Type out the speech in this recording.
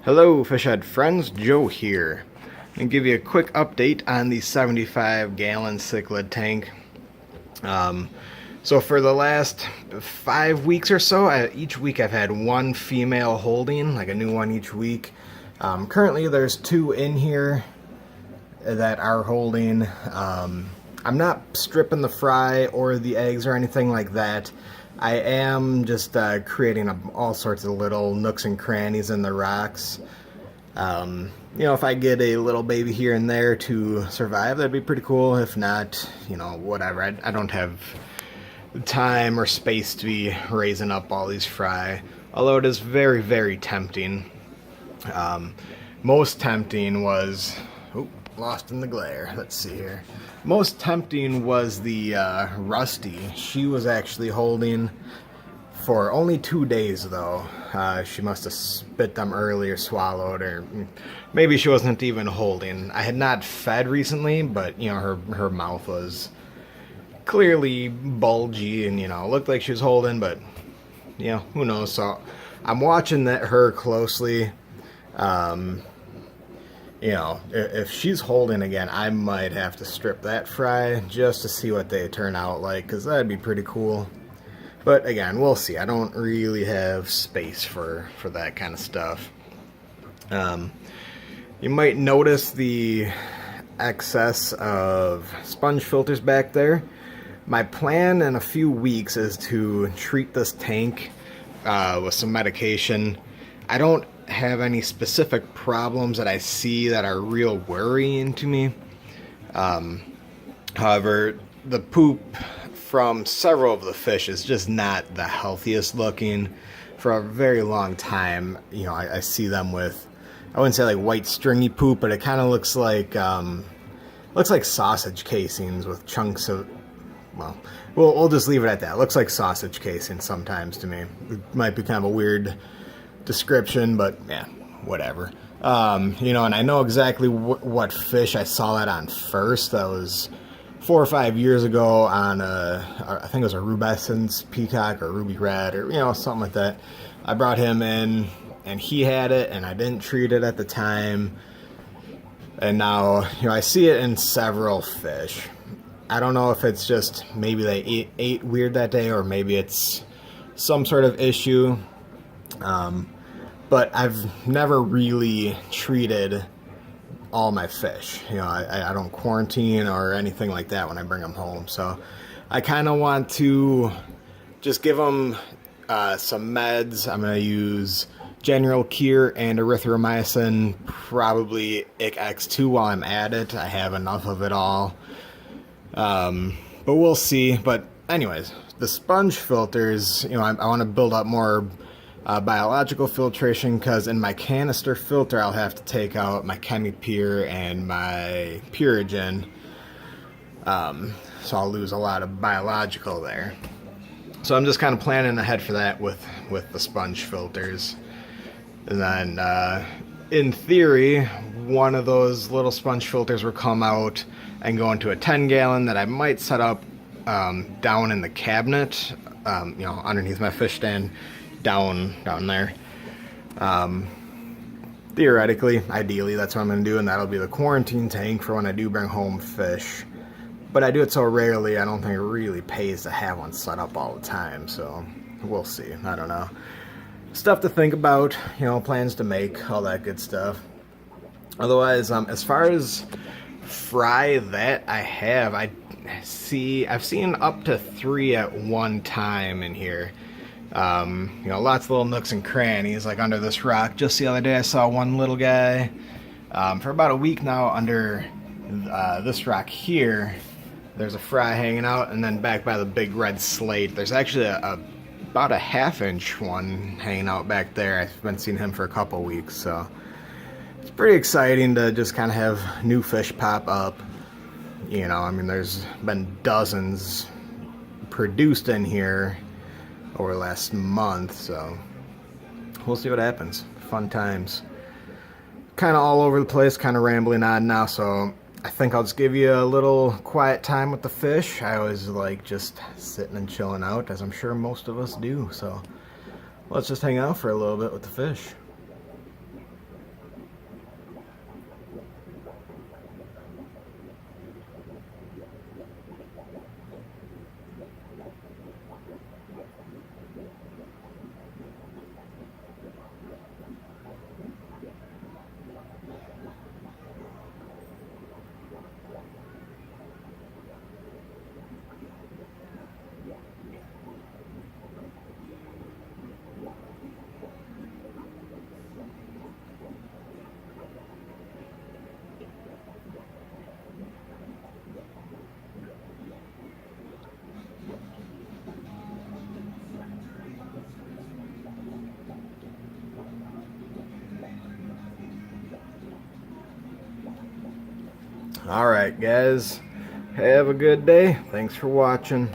Hello Fishhead friends, Joe here. And give you a quick update on the 75-gallon cichlid tank. So for the last 5 weeks or so, each week I've had one female holding, like a new one each week. Currently there's 2 in here that are holding. I'm not stripping the fry or the eggs or anything like that. I am just creating all sorts of little nooks and crannies in the rocks. If I get a little baby here and there to survive, that'd be pretty cool. If not, whatever. I don't have the time or space to be raising up all these fry, although it is very, very tempting. Most tempting was... lost in the glare. Let's see here. Most tempting was the Rusty. She was actually holding for only 2 days, though. She must have spit them early or swallowed, or maybe she wasn't even holding. I had not fed recently, but her mouth was clearly bulgy, and looked like she was holding, but who knows. So I'm watching her closely. If she's holding again, I might have to strip that fry just to see what they turn out like, because that'd be pretty cool. But again, we'll see. I don't really have space for that kind of stuff. You might notice the excess of sponge filters back there. My plan in a few weeks is to treat this tank with some medication. I don't have any specific problems that I see that are real worrying to me. However, the poop from several of the fish is just not the healthiest looking. For a very long time, I see them with, I wouldn't say like white stringy poop, but it kind of looks like sausage casings with chunks of, we'll just leave it at that. It looks like sausage casings sometimes to me. It might be kind of a weird description, but yeah, whatever. And I know exactly what fish I saw that on first. That was 4 or 5 years ago on I think it was a rubescence peacock or ruby red or something like that. I brought him in and he had it, and I didn't treat it at the time, and now I see it in several fish. I don't know if it's just maybe they ate weird that day, or maybe it's some sort of issue. But I've never really treated all my fish. I don't quarantine or anything like that when I bring them home. So I kind of want to just give them some meds. I'm going to use General Cure and erythromycin, probably IC-X2 while I'm at it. I have enough of it all. But we'll see. But anyways, the sponge filters, I want to build up more biological filtration, because in my canister filter I'll have to take out my ChemiPure and my Purigen, so I'll lose a lot of biological there. So I'm just kind of planning ahead for that with the sponge filters. And then in theory, one of those little sponge filters will come out and go into a 10-gallon that I might set up down in the cabinet, underneath my fish stand, down there. Theoretically, ideally, that's what I'm going to do, and that'll be the quarantine tank for when I do bring home fish. But I do it so rarely, I don't think it really pays to have one set up all the time, so we'll see. I don't know. Stuff to think about, plans to make, all that good stuff. Otherwise, as far as fry that I've seen up to 3 at one time in here. Lots of little nooks and crannies, like under this rock. Just the other day I saw one little guy. For about a week now, under this rock here, there's a fry hanging out, and then back by the big red slate, there's actually about a 1/2-inch one hanging out back there. I've been seeing him for a couple weeks, so it's pretty exciting to just kind of have new fish pop up. There's been dozens produced in here over the last month, so we'll see what happens. Fun times. Kind of all over the place, kind of rambling on now, so I think I'll just give you a little quiet time with the fish. I always like just sitting and chilling out, as I'm sure most of us do, so let's just hang out for a little bit with the fish. Alright guys, have a good day. Thanks for watching.